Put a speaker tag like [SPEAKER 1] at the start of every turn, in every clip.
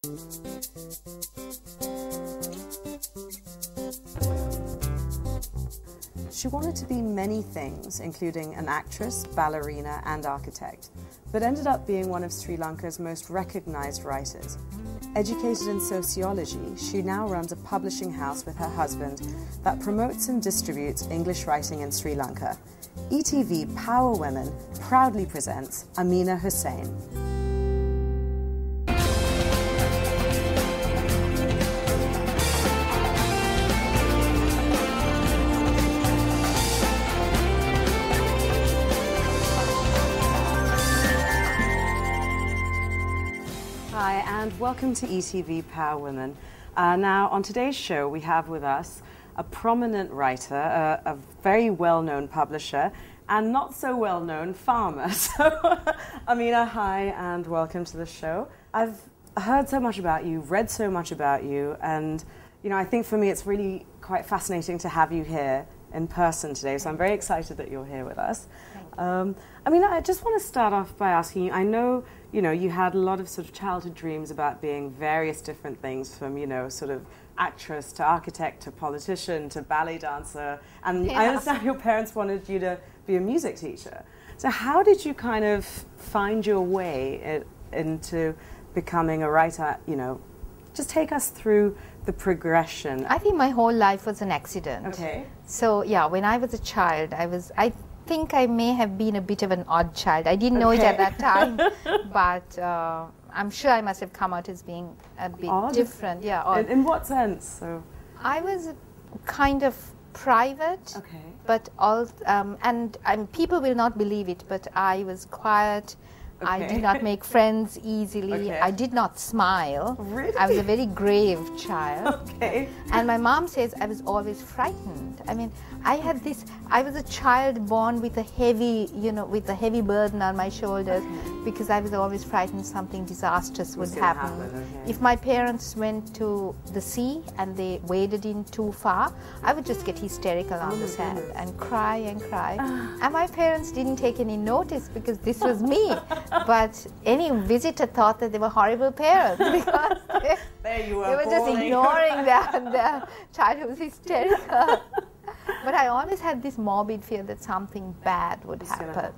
[SPEAKER 1] She wanted to be many things, including an actress, ballerina, and architect, but ended up being one of Sri Lanka's most recognized writers. Educated in sociology, she now runs a publishing house with her husband that promotes and distributes English writing in Sri Lanka. ETV Power Women proudly presents Ameena Hussein. Hi, and welcome to ETV Power Women. Now, on today's show, we have with us a prominent writer, a very well-known publisher, and not so well-known farmer. So, Ameena, hi, and welcome to the show. I've heard so much about you, read so much about you, and I think for me it's really quite fascinating to have you here in person today. So I'm very excited that you're here with us. Ameena, I just want to start off by asking you, I know you had a lot of sort of childhood dreams about being various different things, from, sort of actress to architect to politician to ballet dancer. And yeah. I understand your parents wanted you to be a music teacher. So how did you kind of find your way into becoming a writer? Just take us through the progression.
[SPEAKER 2] I think my whole life was an accident.
[SPEAKER 1] Okay.
[SPEAKER 2] So yeah, when I was a child, I think I may have been a bit of an odd child. I didn't know it at that time, but I'm sure I must have come out as being a bit odd? Different. Yeah, odd.
[SPEAKER 1] In what sense? So
[SPEAKER 2] I was kind of private,
[SPEAKER 1] okay,
[SPEAKER 2] but and people will not believe it, but I was quiet. Okay. I did not make friends easily. Okay. I did not smile.
[SPEAKER 1] Really?
[SPEAKER 2] I was a very grave child.
[SPEAKER 1] Okay.
[SPEAKER 2] And my mom says I was always frightened. I mean, I was a child born with a heavy, with a heavy burden on my shoulders, okay, because I was always frightened something disastrous would happen. Okay. If my parents went to the sea and they waded in too far, I would just get hysterical on the sand and cry and cry. And my parents didn't take any notice because this was me. But any visitor thought that they were horrible parents because they were just ignoring their child who was hysterical. But I always had this morbid fear that something bad would happen.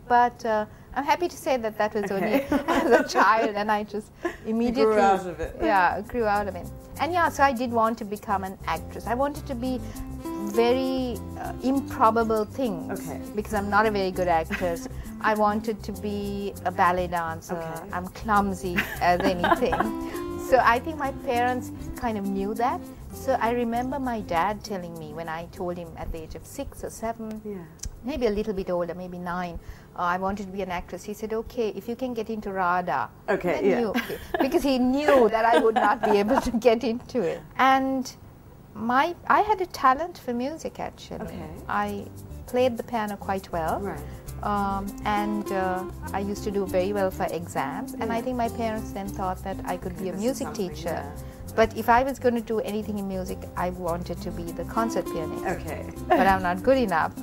[SPEAKER 2] But I'm happy to say that was only as a child, and I just immediately
[SPEAKER 1] grew out of it.
[SPEAKER 2] Yeah, grew out of it. And yeah, so I did want to become an actress. I wanted to be very improbable things,
[SPEAKER 1] okay,
[SPEAKER 2] because I'm not a very good actress. I wanted to be a ballet dancer.
[SPEAKER 1] Okay.
[SPEAKER 2] I'm clumsy as anything. So I think my parents kind of knew that. So I remember my dad telling me when I told him at the age of 6 or 7,
[SPEAKER 1] yeah,
[SPEAKER 2] maybe a little bit older, maybe 9, I wanted to be an actress. He said, okay, if you can get into RADA.
[SPEAKER 1] Okay, yeah.
[SPEAKER 2] Okay. Because he knew that I would not be able to get into it. And I had a talent for music, actually.
[SPEAKER 1] Okay.
[SPEAKER 2] I played the piano quite well.
[SPEAKER 1] Right.
[SPEAKER 2] And I used to do very well for exams. And I think my parents then thought that I could be a music teacher.
[SPEAKER 1] Yeah.
[SPEAKER 2] But if I was going to do anything in music, I wanted to be the concert pianist.
[SPEAKER 1] Okay.
[SPEAKER 2] But I'm not good enough.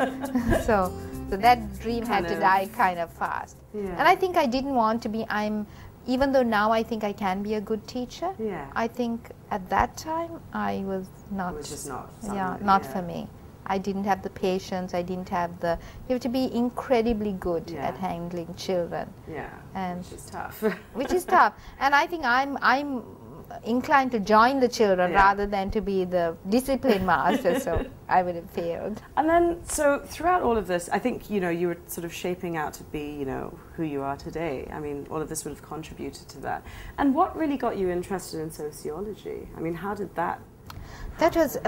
[SPEAKER 2] So that dream had to die kind of fast.
[SPEAKER 1] Yeah.
[SPEAKER 2] And I think I didn't want to be, even though now I think I can be a good teacher,
[SPEAKER 1] yeah,
[SPEAKER 2] I think at that time I was not.
[SPEAKER 1] It was just not.
[SPEAKER 2] Not for me. I didn't have the patience, I didn't have you have to be incredibly good at handling children.
[SPEAKER 1] Yeah,
[SPEAKER 2] and
[SPEAKER 1] which is tough.
[SPEAKER 2] Which is tough. And I think I'm inclined to join the children rather than to be the discipline master, so I would have failed.
[SPEAKER 1] And then, so throughout all of this, I think, you were sort of shaping out to be, who you are today. I mean, all of this would have contributed to that. And what really got you interested in sociology? I mean, how did that?
[SPEAKER 2] That was,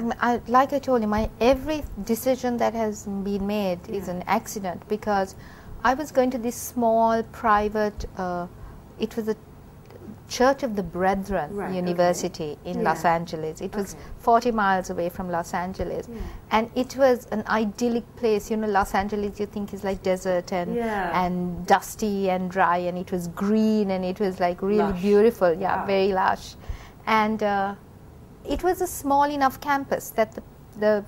[SPEAKER 2] like I told you, every decision that has been made is an accident, because I was going to this small private, it was a Church of the Brethren University in Los Angeles. It was 40 miles away from Los Angeles. Yeah. And it was an idyllic place. Los Angeles you think is like desert and dusty and dry, and it was green and it was like really lush. Beautiful. Yeah, wow. Very lush. And it was a small enough campus that the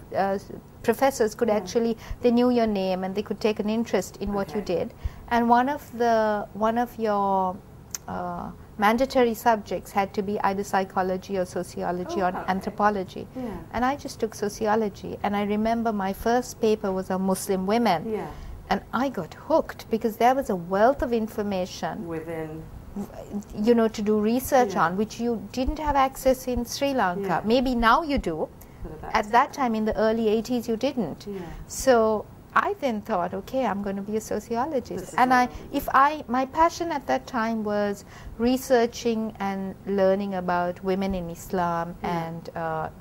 [SPEAKER 2] professors could actually, they knew your name and they could take an interest in what you did. And one of your mandatory subjects had to be either psychology or sociology or anthropology.
[SPEAKER 1] Yeah.
[SPEAKER 2] And I just took sociology. And I remember my first paper was on Muslim women.
[SPEAKER 1] Yeah.
[SPEAKER 2] And I got hooked because there was a wealth of information
[SPEAKER 1] Within,
[SPEAKER 2] you know, to do research
[SPEAKER 1] Yeah.
[SPEAKER 2] on, which you didn't have access in Sri Lanka.
[SPEAKER 1] Yeah.
[SPEAKER 2] Maybe now you do.
[SPEAKER 1] but
[SPEAKER 2] At that time, in the early 80s, you didn't.
[SPEAKER 1] Yeah.
[SPEAKER 2] So I then thought, okay, I'm going to be a sociologist. And my passion at that time was researching and learning about women in Islam and,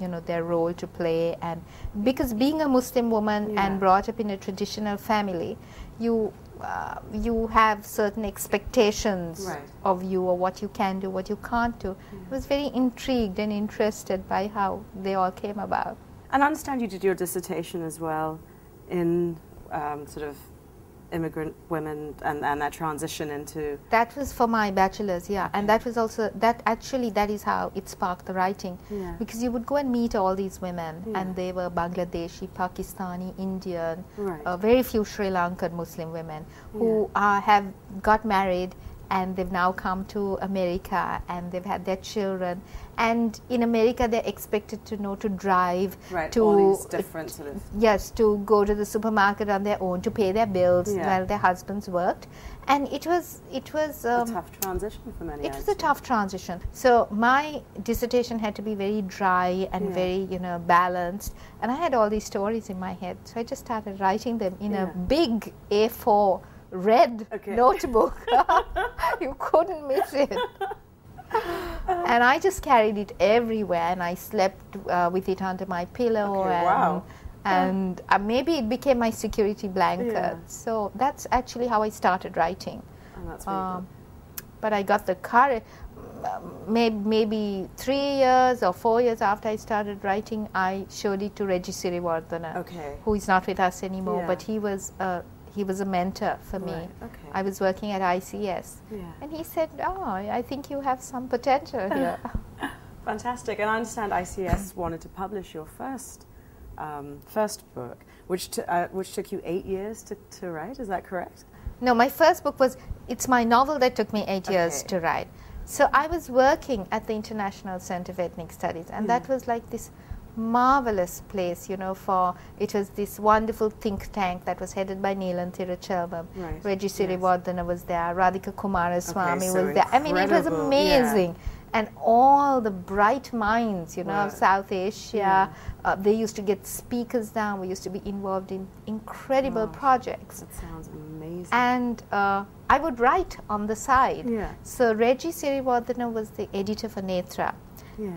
[SPEAKER 2] you know, their role to play. And because being a Muslim woman and brought up in a traditional family, you have certain expectations of you, or what you can do, what you can't do. I was very intrigued and interested by how they all came about.
[SPEAKER 1] And I understand you did your dissertation as well in sort of immigrant women and that transition into...
[SPEAKER 2] That was for my bachelor's, yeah. And that was also, that is how it sparked the writing.
[SPEAKER 1] Yeah.
[SPEAKER 2] Because you would go and meet all these women, and they were Bangladeshi, Pakistani, Indian, very few Sri Lankan Muslim women who have got married, and they've now come to America, and they've had their children. And in America, they're expected to know to drive, to
[SPEAKER 1] all these different sort of...
[SPEAKER 2] Yes, to go to the supermarket on their own, to pay their bills while their husbands worked. And it was a
[SPEAKER 1] tough transition for many.
[SPEAKER 2] It was a tough transition. So my dissertation had to be very dry and very, you know, balanced. And I had all these stories in my head. So I just started writing them in a big A4 red notebook. You couldn't miss it. And I just carried it everywhere, and I slept with it under my pillow, and maybe it became my security blanket. So that's actually how I started writing.
[SPEAKER 1] And that's really good.
[SPEAKER 2] But I got the courage. Maybe 3 years or 4 years after I started writing, I showed it to Reggie Siriwardena, who is not with us anymore, but he was a mentor for me. I was working at ICS, and he said, "Oh, I think you have some potential here."
[SPEAKER 1] Fantastic. And I understand ICS wanted to publish your first book, which took you 8 years to write. Is that correct?
[SPEAKER 2] No, my first book it's my novel that took me 8 years to write. So I was working at the International Center of Ethnic Studies, and that was like this marvelous place, you know, it was this wonderful think tank that was headed by Neelan Tiruchelvam. Reggie Siriwardena was there, Radhika Kumaraswamy was there. I mean, it was amazing. And all the bright minds, you know, of South Asia, they used to get speakers down. We used to be involved in incredible projects.
[SPEAKER 1] That sounds amazing.
[SPEAKER 2] And I would write on the side. So Reggie Siriwardena was the editor for Netra.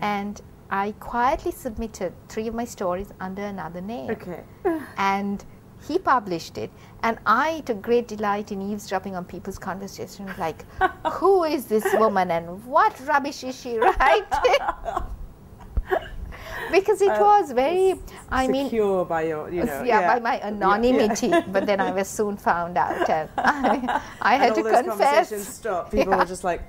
[SPEAKER 2] And I quietly submitted 3 of my stories under another name. And he published it. And I took great delight in eavesdropping on people's conversations, like, who is this woman and what rubbish is she writing? Because it was very,
[SPEAKER 1] secure by your, you know,
[SPEAKER 2] by my anonymity. But then I was soon found out, and I had to confess.
[SPEAKER 1] Conversations stopped. People were just like,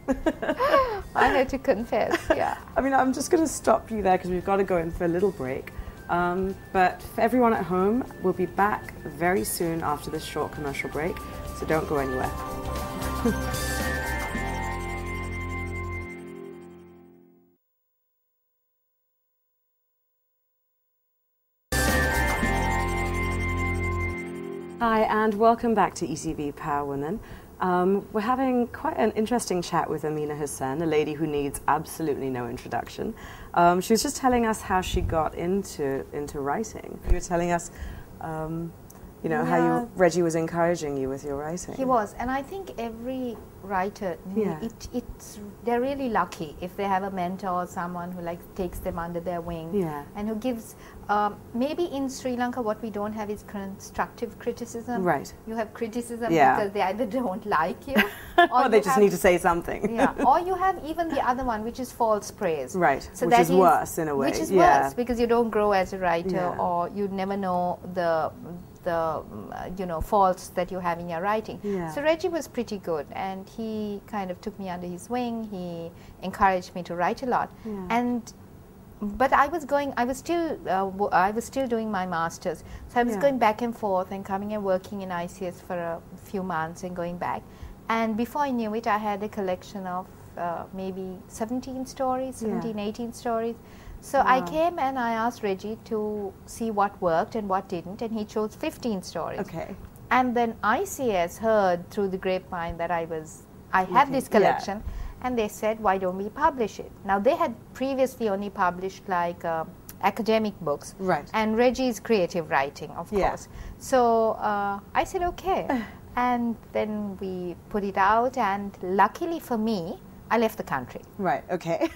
[SPEAKER 2] I had to confess.
[SPEAKER 1] I mean, I'm just going to stop you there because we've got to go in for a little break. But for everyone at home, we'll be back very soon after this short commercial break. So don't go anywhere. Hi, and welcome back to ETV Power Women. We're having quite an interesting chat with Ameena Hussein, a lady who needs absolutely no introduction. She was just telling us how she got into writing. You were telling us, you know, how Reggie was encouraging you with your writing.
[SPEAKER 2] He was, and I think every writer, they're really lucky if they have a mentor or someone who takes them under their wing and who gives. Maybe in Sri Lanka, what we don't have is constructive criticism. You have criticism because they either don't like you,
[SPEAKER 1] or they just need to say something.
[SPEAKER 2] Or you have even the other one, which is false praise.
[SPEAKER 1] So which is worse in a way.
[SPEAKER 2] Which is worse because you don't grow as a writer, or you never know the you know, faults that you have in your writing. So Reggie was pretty good, and he kind of took me under his wing. He encouraged me to write a lot, but I was still doing my masters, so I was going back and forth and coming and working in ICS for a few months and going back, and before I knew it, I had a collection of maybe 17 stories, 17, 18 stories. So I came and I asked Reggie to see what worked and what didn't, and he chose 15 stories.
[SPEAKER 1] Okay.
[SPEAKER 2] And then ICS heard through the grapevine that I had this collection, and they said, why don't we publish it? Now, they had previously only published like academic books, and Reggie's creative writing, of course. So I said, okay. And then we put it out, and luckily for me, I left the country.
[SPEAKER 1] Right, okay.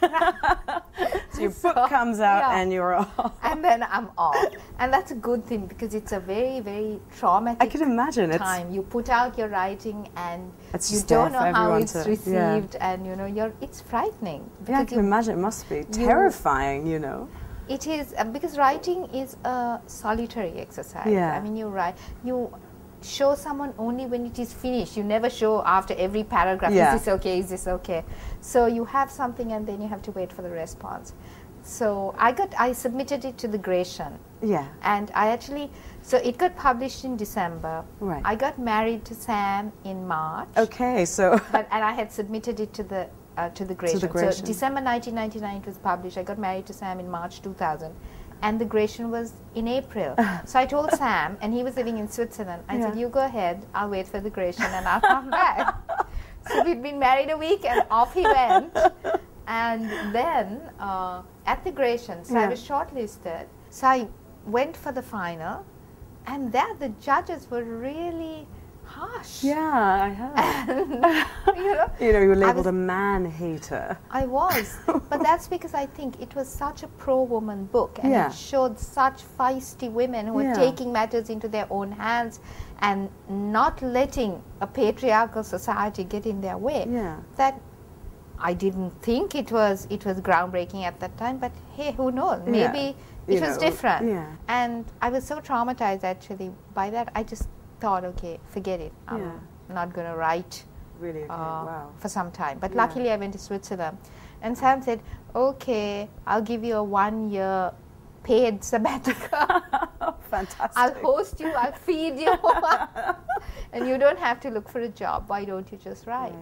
[SPEAKER 1] So your book comes out and you're off.
[SPEAKER 2] And then I'm off. And that's a good thing, because it's a very, very traumatic
[SPEAKER 1] I can imagine
[SPEAKER 2] time. You put out your writing and you
[SPEAKER 1] don't
[SPEAKER 2] don't know how it's received, and you know, it's frightening.
[SPEAKER 1] Yeah, I can imagine. It must be terrifying, you know.
[SPEAKER 2] It is, because writing is a solitary exercise. I mean, you show someone only when it is finished. You never show after every paragraph, is this okay, is this okay? So you have something and then you have to wait for the response. So I submitted it to the Gratian. And so it got published in December. I got married to Sam in March.
[SPEAKER 1] Okay, so.
[SPEAKER 2] And I had submitted it to the Gratian. So December 1999 it was published. I got married to Sam in March 2000. And the Gratian was in April. So I told Sam, and he was living in Switzerland, I said, you go ahead, I'll wait for the Gratian and I'll come back. So we'd been married a week and off he went. And then at the Gratian, so I was shortlisted. So I went for the final, and there the judges were really harsh.
[SPEAKER 1] Yeah, I heard. You were labeled a man-hater.
[SPEAKER 2] I was. But that's because I think it was such a pro-woman book, and it showed such feisty women who were taking matters into their own hands and not letting a patriarchal society get in their way. That I didn't think it was groundbreaking at that time, but hey, who knows? Maybe it was different. And I was so traumatized actually by that. I just thought, okay, forget it. I'm not going to write for some time. But luckily I went to Switzerland. And Sam said, okay, I'll give you a 1-year paid sabbatical.
[SPEAKER 1] Fantastic.
[SPEAKER 2] I'll host you, I'll feed you. And you don't have to look for a job. Why don't you just write?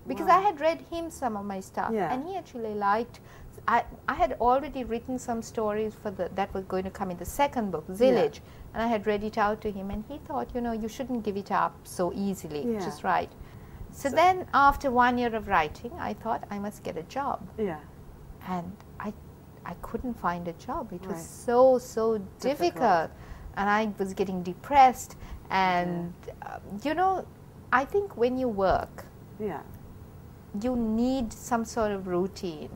[SPEAKER 2] Because I had read him some of my stuff. And he actually liked. I had already written some stories that were going to come in the second book, Zillage, and I had read it out to him, and he thought, you shouldn't give it up so easily, just write. So then after 1 year of writing, I thought I must get a job. And I couldn't find a job. It was so difficult. And I was getting depressed. And, I think when you work, you need some sort of routine.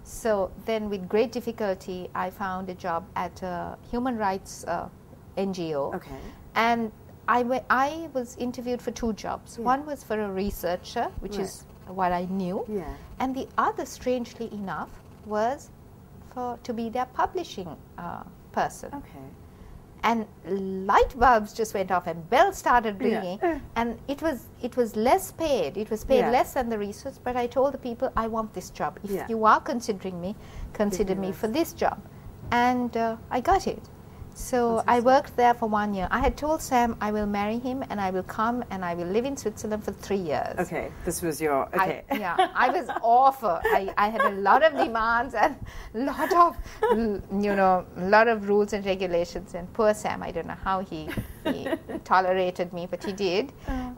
[SPEAKER 2] So then with great difficulty, I found a job at a human rights NGO. And I was interviewed for 2 jobs. One was for a researcher, which is what I knew. And the other, strangely enough, was to be their publishing person. And light bulbs just went off and bells started ringing, and it was less paid. It was paid less than the research, but I told the people, I want this job. If you are considering me, consider me for this job. And I got it. So I worked there for 1 year. I had told Sam I will marry him and I will come and I will live in Switzerland for 3 years.
[SPEAKER 1] This was your,
[SPEAKER 2] I was awful. I had a lot of demands and lot of rules and regulations. And poor Sam, I don't know how he tolerated me, but he did.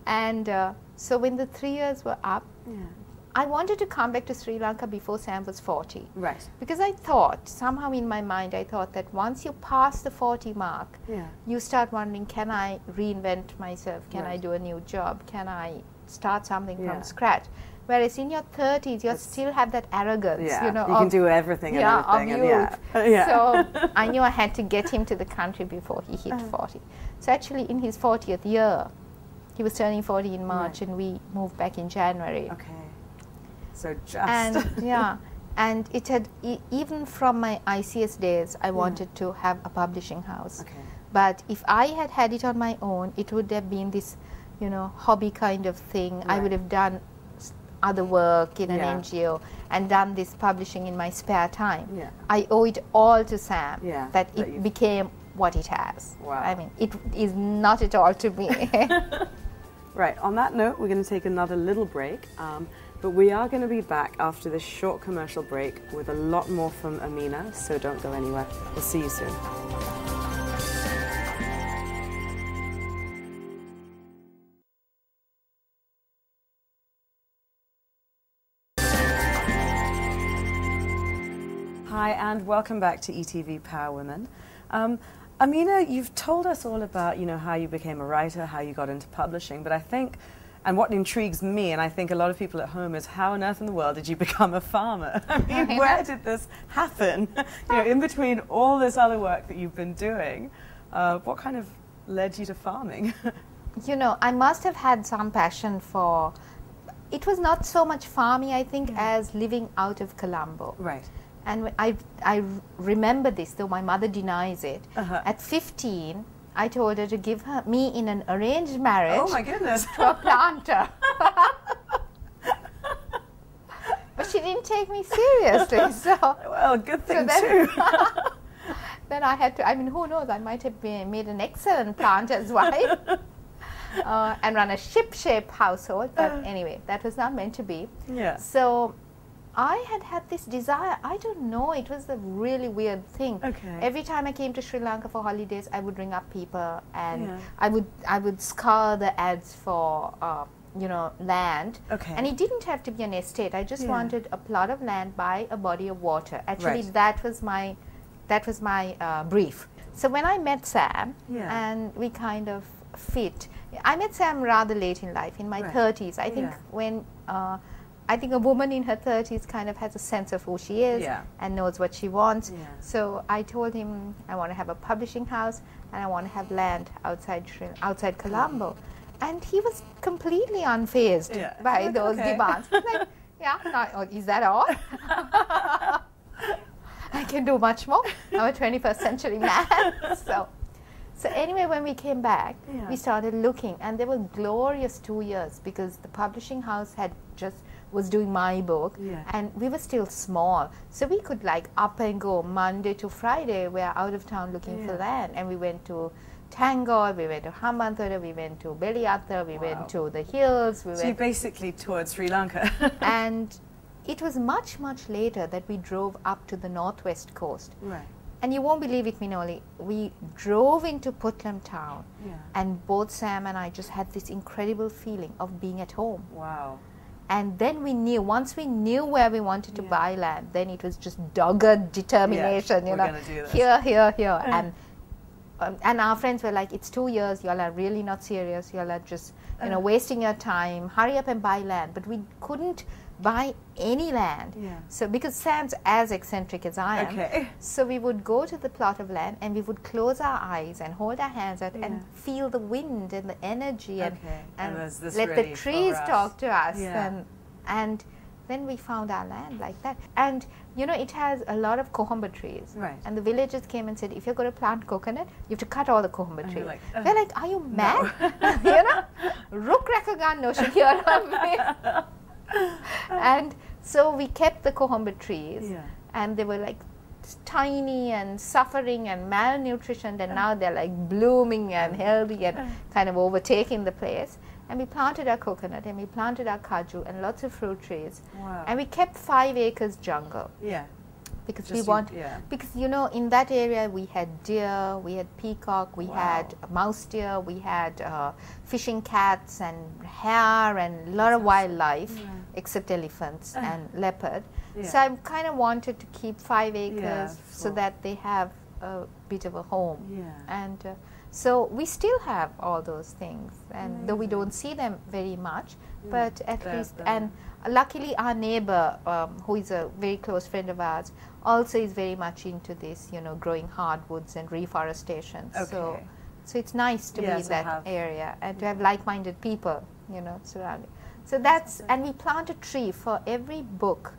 [SPEAKER 2] And so when the 3 years were up, I wanted to come back to Sri Lanka before Sam was 40. Because I thought, somehow in my mind, I thought that once you pass the 40 mark, you start wondering, can I reinvent myself? Can I do a new job? Can I start something from scratch? Whereas in your 30s, you still have that arrogance. You
[SPEAKER 1] can do everything and everything.
[SPEAKER 2] So I knew I had to get him to the country before he hit 40. So actually in his 40th year, he was turning 40 in March, and we moved back in January.
[SPEAKER 1] So just.
[SPEAKER 2] And and it had, even from my ICS days, I wanted to have a publishing house. But if I had had it on my own, it would have been this, hobby kind of thing. I would have done other work in an NGO and done this publishing in my spare time. I owe it all to Sam that it became what it has. I mean, it is not at all to me.
[SPEAKER 1] On that note, we're going to take another little break. But we are going to be back after this short commercial break with a lot more from Ameena, so don't go anywhere. We'll see you soon. Hi, and welcome back to ETV Power Women. Ameena, you've told us all about, how you became a writer, how you got into publishing, but I think, and what intrigues me, and I think a lot of people at home, is how on earth in the world did you become a farmer? I mean, where did this happen? In between all this other work that you've been doing, what kind of led you to farming?
[SPEAKER 2] I must have had some passion for, it was not so much farming, I think, as living out of Colombo.
[SPEAKER 1] Right.
[SPEAKER 2] And I remember this, though my mother denies it. At 15, I told her to give me in an arranged marriage.
[SPEAKER 1] Oh my goodness.
[SPEAKER 2] To a planter. But she didn't take me seriously. So,
[SPEAKER 1] well, good thing too.
[SPEAKER 2] Then I had to, who knows, I might have made an excellent planter's wife and run a ship-shape household. But anyway, that was not meant to be.
[SPEAKER 1] Yeah.
[SPEAKER 2] So I had this desire. I don't know, it was a really weird thing.
[SPEAKER 1] Okay.
[SPEAKER 2] Every time I came to Sri Lanka for holidays, I would ring up people and I would scour the ads for land.
[SPEAKER 1] Okay.
[SPEAKER 2] And it didn't have to be an estate. I just wanted a plot of land by a body of water. Actually,
[SPEAKER 1] Right.
[SPEAKER 2] that was my brief. So when I met Sam, and we kind of fit. I met Sam rather late in life, in my 30s. I think when I think a woman in her 30s kind of has a sense of who she is and knows what she wants. So I told him I want to have a publishing house and I want to have land outside Colombo. And he was completely unfazed by those demands. Like, is that all? I can do much more. I'm a 21st century man. So anyway, when we came back, we started looking, and they were glorious 2 years because the publishing house was doing my book, and we were still small, so we could up and go Monday to Friday. We're out of town looking for land, and we went to Tangor, we went to Hambantota, we went to Beliata, we went to the hills.
[SPEAKER 1] So you basically toured Sri Lanka.
[SPEAKER 2] And it was much, much later that we drove up to the northwest coast.
[SPEAKER 1] Right.
[SPEAKER 2] And you won't believe it, Minoli, we drove into Putlam town, and both Sam and I just had this incredible feeling of being at home.
[SPEAKER 1] Wow.
[SPEAKER 2] And then once we knew where we wanted to buy land, then it was just dogged determination,
[SPEAKER 1] we're gonna do this.
[SPEAKER 2] Here. And our friends were like, it's 2 years, y'all are really not serious, y'all are just, wasting your time, hurry up and buy land. But we couldn't buy any land. So because Sam's as eccentric as I am, so we would go to the plot of land and we would close our eyes and hold our hands out and feel the wind and the energy and let the trees talk to us. And then we found our land like that. And it has a lot of cohomba trees.
[SPEAKER 1] Right.
[SPEAKER 2] And the villagers came and said, if you're going to plant coconut, you have to cut all the cohomba trees. They're like, are you mad?
[SPEAKER 1] No.
[SPEAKER 2] Rook Rakagan no should hear of me. And so we kept the cohomba trees, and they were tiny and suffering and malnutritioned, and now they're blooming and healthy and kind of overtaking the place. And we planted our coconut and we planted our kaju and lots of fruit trees.
[SPEAKER 1] Wow.
[SPEAKER 2] And we kept 5 acres jungle. Because because in that area we had deer, we had peacock, we had mouse deer, we had fishing cats and hare and a lot of wildlife, except elephants and leopard. So I kind of wanted to keep 5 acres so that they have a bit of a home. And so we still have all those things, and though we don't see them very much, but at least, and luckily our neighbor, who is a very close friend of ours, also is very much into this, growing hardwoods and reforestation. So it's nice to be in that area and to have like-minded people, surrounding. So that's, and we plant a tree for every book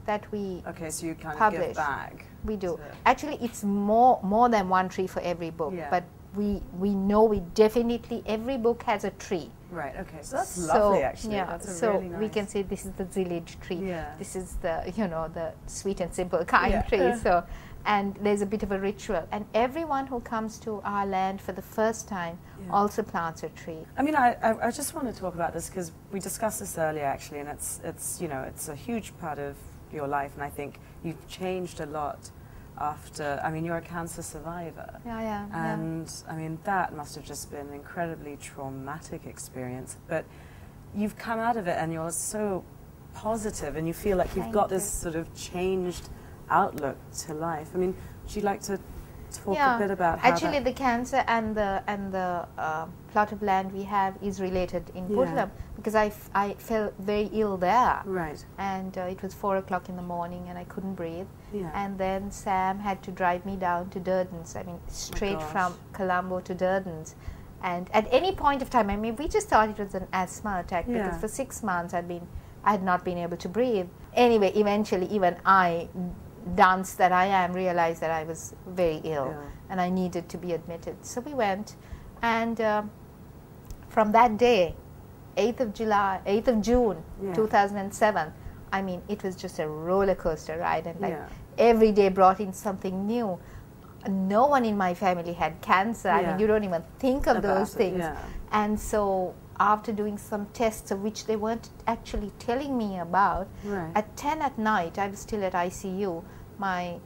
[SPEAKER 2] that we
[SPEAKER 1] so you kind
[SPEAKER 2] publish.
[SPEAKER 1] of give back.
[SPEAKER 2] We do. Actually, it's more than one tree for every book, but we know we definitely, every book has a tree.
[SPEAKER 1] Right, okay, so that's lovely actually.
[SPEAKER 2] Yeah,
[SPEAKER 1] that's
[SPEAKER 2] so
[SPEAKER 1] really nice.
[SPEAKER 2] we can say this is the village tree.
[SPEAKER 1] Yeah.
[SPEAKER 2] This is the, you know, the sweet and simple kind
[SPEAKER 1] Yeah.
[SPEAKER 2] tree. So, and there's a bit of a ritual. And everyone who comes to our land for the first time also plants a tree.
[SPEAKER 1] I mean, I just want to talk about this because we discussed this earlier actually, and it's you know, it's a huge part of your life, and I think you've changed a lot after, I mean, you're a cancer survivor.
[SPEAKER 2] Yeah.
[SPEAKER 1] And I mean, that must have just been an incredibly traumatic experience, but you've come out of it and you're so positive and you feel like you've got this sort of changed outlook to life. I mean, would you like to talk a bit about how
[SPEAKER 2] actually the cancer and the plot of land we have is related in Puttalam, because I felt very ill there.
[SPEAKER 1] Right.
[SPEAKER 2] And it was 4 o'clock in the morning and I couldn't breathe.
[SPEAKER 1] Yeah.
[SPEAKER 2] And then Sam had to drive me down to Durdans. I mean, straight from Colombo to Durdans. And at any point of time, I mean, we just thought it was an asthma attack because for 6 months I had not been able to breathe. Anyway, eventually even I, dunce that I am, realized that I was very ill and I needed to be admitted. So we went, and from that day, 8th of June 2007, I mean, it was just a roller coaster ride, and like every day brought in something new. No one in my family had cancer. I mean, you don't even think of those things. And so after doing some tests of which they weren't actually telling me about, at 10 at night, I was still at ICU, my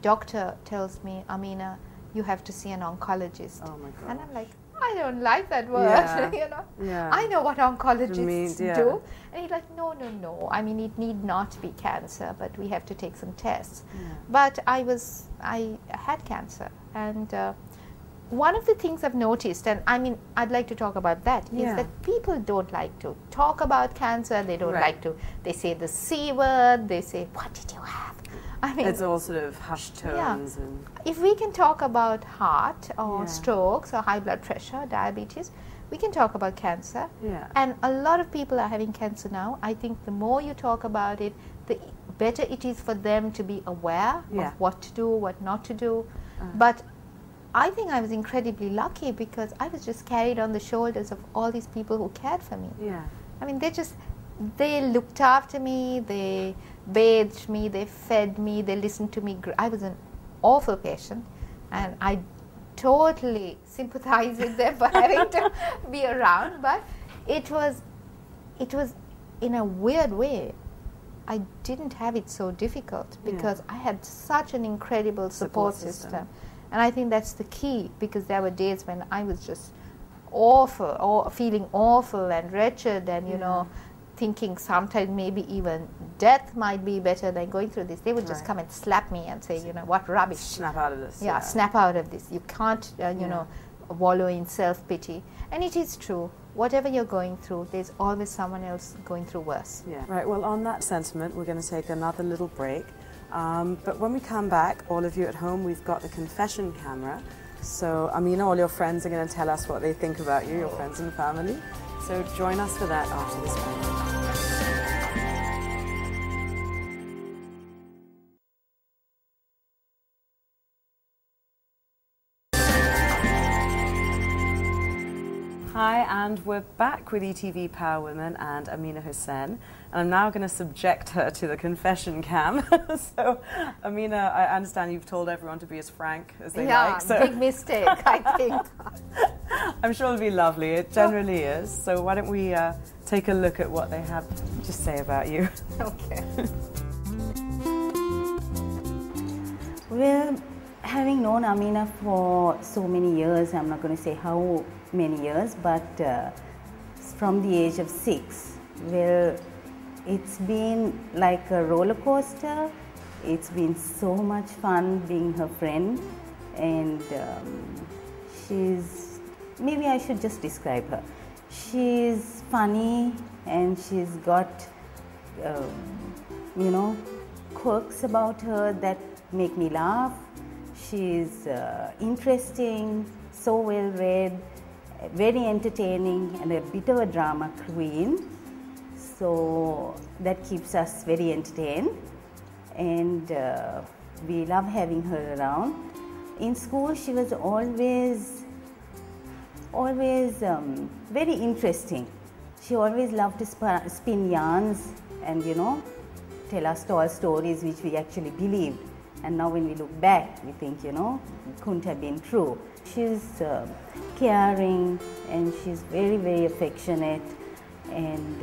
[SPEAKER 2] doctor tells me, Ameena, you have to see an oncologist.
[SPEAKER 1] Oh my God.
[SPEAKER 2] And I'm like, I don't like that word, you know. I know what oncologists do. And he's like, no. I mean, it need not be cancer, but we have to take some tests. But I had cancer. And one of the things I've noticed, and I mean, I'd like to talk about that, is that people don't like to talk about cancer. They don't like to, they say the C word, they say, what did you have? I mean,
[SPEAKER 1] it's all sort of hushed tones. And
[SPEAKER 2] if we can talk about heart or strokes or high blood pressure, diabetes, we can talk about cancer. And a lot of people are having cancer now. I think the more you talk about it, the better it is for them to be aware of what to do, what not to do. But I think I was incredibly lucky because I was just carried on the shoulders of all these people who cared for me. I mean, they looked after me, they bathed me, they fed me, they listened to me. I was an awful patient, and I totally sympathize with them for having to be around, but it was in a weird way, I didn't have it so difficult because I had such an incredible support system. And I think that's the key, because there were days when I was just awful, or feeling awful and wretched, and you know, thinking sometimes maybe even death might be better than going through this. They would just come and slap me and say, you know, what rubbish.
[SPEAKER 1] Snap out of this.
[SPEAKER 2] Snap out of this. You can't, you know, wallow in self-pity. And it is true. Whatever you're going through, there's always someone else going through worse.
[SPEAKER 1] Right, well, on that sentiment, we're going to take another little break. But when we come back, all of you at home, we've got the confession camera. So, Ameena, all your friends are going to tell us what they think about you, your friends and family. So join us for that after this break. Hi, and we're back with ETV Power Women and Ameena Hussein. And I'm now going to subject her to the confession cam. So, Ameena, I understand you've told everyone to be as frank as they like. So
[SPEAKER 2] big mistake, I think.
[SPEAKER 1] I'm sure it'll be lovely. It generally is. So why don't we take a look at what they have to say about you.
[SPEAKER 2] Okay.
[SPEAKER 3] Well, having known Ameena for so many years, I'm not going to say how many years, but from the age of 6, well, it's been like a roller coaster. It's been so much fun being her friend, and maybe I should just describe her. She's funny, and she's got, you know, quirks about her that make me laugh. She's interesting, so well read, very entertaining, and a bit of a drama queen. So that keeps us very entertained, and we love having her around. In school, she was always always very interesting. She always loved to spin yarns and, you know, tell us tall stories which we actually believed. And now when we look back, we think, you know, it couldn't have been true. She's caring and she's very, very affectionate, and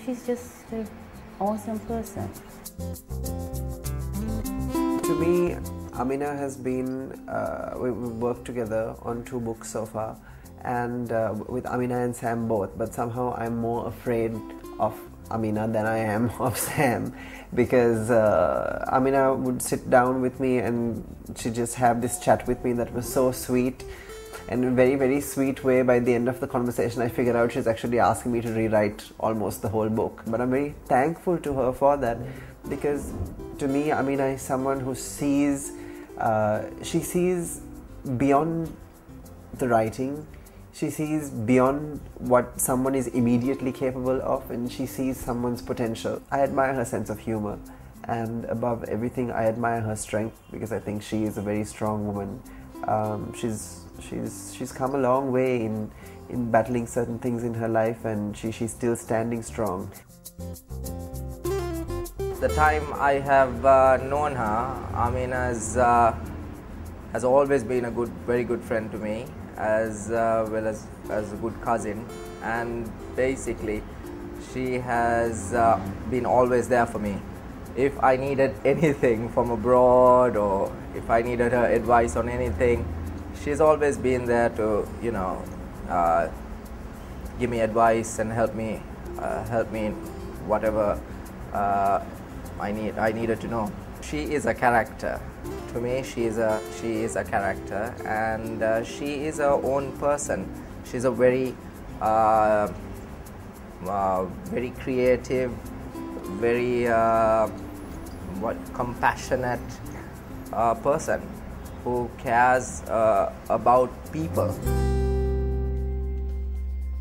[SPEAKER 3] she's just an awesome person.
[SPEAKER 4] To me, Ameena has been, we've worked together on 2 books so far, and with Ameena and Sam both, but somehow I'm more afraid of Ameena than I am of Sam, because Ameena would sit down with me and she'd just have this chat with me that was so sweet, and in a very, very sweet way. By the end of the conversation, I figured out she's actually asking me to rewrite almost the whole book. But I'm very thankful to her for that, because to me, Ameena is someone who sees, she sees beyond the writing. She sees beyond what someone is immediately capable of, and she sees someone's potential. I admire her sense of humor, and above everything, I admire her strength, because I think she is a very strong woman. She's come a long way in battling certain things in her life, and she's still standing strong.
[SPEAKER 5] The time I have known her, Ameena has always been a very good friend to me, as well as a good cousin, and basically she has been always there for me. If I needed anything from abroad, or if I needed her advice on anything, she's always been there to, you know, give me advice and help me in whatever I needed to know. She is a character. To me, she is a character, and she is her own person. She's a very very creative, very compassionate person who cares about people.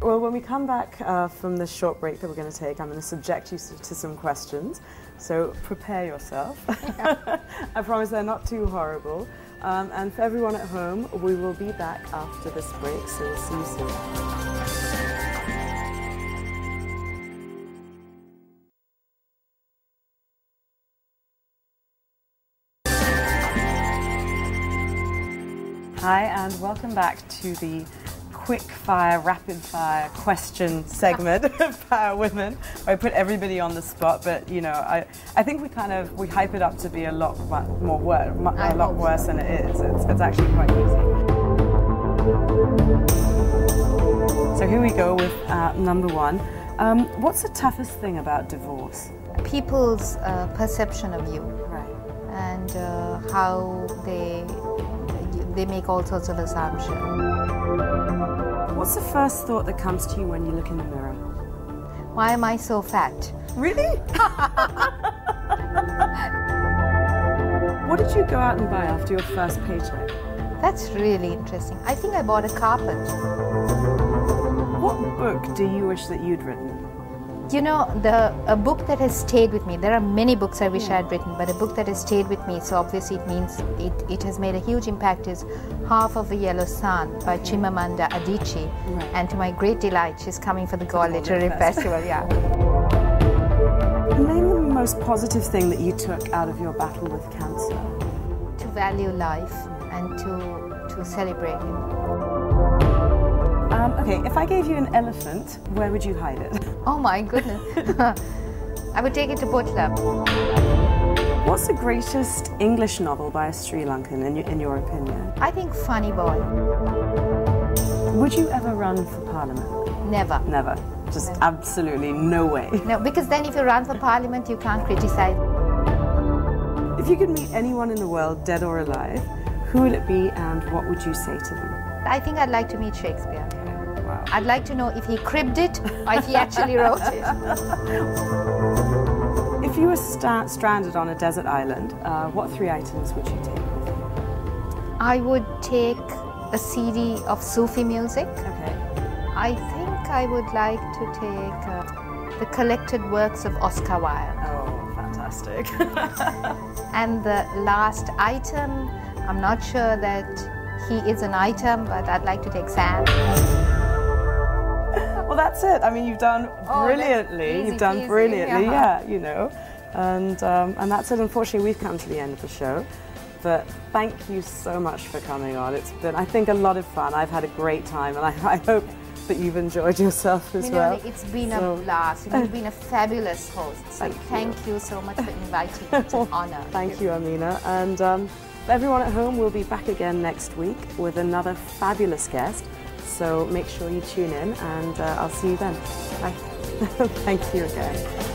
[SPEAKER 1] Well, when we come back from this short break that we're going to take, I'm going to subject you to some questions. So prepare yourself. I promise they're not too horrible. And for everyone at home, we will be back after this break, so we'll see you soon. Hi, and welcome back to the quick-fire, rapid-fire question segment of Power Women. I put everybody on the spot, but you know, I think we hype it up to be a lot worse than it is. It's actually quite easy. So here we go with number 1. What's the toughest thing about divorce?
[SPEAKER 2] People's perception of you,
[SPEAKER 1] Right.
[SPEAKER 2] and how they make all sorts of assumptions.
[SPEAKER 1] What's the first thought that comes to you when you look in the mirror?
[SPEAKER 2] Why am I so fat?
[SPEAKER 1] Really? What did you go out and buy after your first paycheck?
[SPEAKER 2] That's really interesting. I think I bought a carpet.
[SPEAKER 1] What book do you wish that you'd written?
[SPEAKER 2] You know, a book that has stayed with me. There are many books I wish I had written, but a book that has stayed with me, so obviously it means it has made a huge impact, is Half of a Yellow Sun by Chimamanda Adichie.
[SPEAKER 1] Right.
[SPEAKER 2] And to my great delight, she's coming for the Galle Literary Festival. Yeah.
[SPEAKER 1] Name the most positive thing that you took out of your battle with cancer.
[SPEAKER 2] To value life and to celebrate it.
[SPEAKER 1] Okay, if I gave you an elephant, where would you hide it?
[SPEAKER 2] Oh my goodness. I would take it to boat club.
[SPEAKER 1] What's the greatest English novel by a Sri Lankan, in your opinion?
[SPEAKER 2] I think Funny Boy.
[SPEAKER 1] Would you ever run for Parliament?
[SPEAKER 2] Never.
[SPEAKER 1] Never. Just absolutely no way.
[SPEAKER 2] No, because then if you run for Parliament, you can't criticize.
[SPEAKER 1] If you could meet anyone in the world, dead or alive, who would it be and what would you say to them?
[SPEAKER 2] I think I'd like to meet Shakespeare.
[SPEAKER 1] Wow.
[SPEAKER 2] I'd like to know if he cribbed it or if he actually wrote it.
[SPEAKER 1] If you were stranded on a desert island, what 3 items would you take with you?
[SPEAKER 2] I would take a CD of Sufi music.
[SPEAKER 1] Okay.
[SPEAKER 2] I think I would like to take the collected works of Oscar Wilde.
[SPEAKER 1] Oh, fantastic.
[SPEAKER 2] And the last item, I'm not sure that he is an item, but I'd like to take Sam.
[SPEAKER 1] Well, that's it. I mean, you've done brilliantly.
[SPEAKER 2] Easy
[SPEAKER 1] You've done
[SPEAKER 2] peasy,
[SPEAKER 1] brilliantly,
[SPEAKER 2] yeah.
[SPEAKER 1] yeah, you know. And that's it. Unfortunately, we've come to the end of the show. But thank you so much for coming on. It's been, I think, a lot of fun. I've had a great time, and I hope that you've enjoyed yourself as well.
[SPEAKER 2] It's been a blast. You've been a fabulous host. So thank you so much for inviting me. It's an honor.
[SPEAKER 1] Thank you, Ameena. And for everyone at home, we'll be back again next week with another fabulous guest. So make sure you tune in, and I'll see you then. Bye. Thank you again.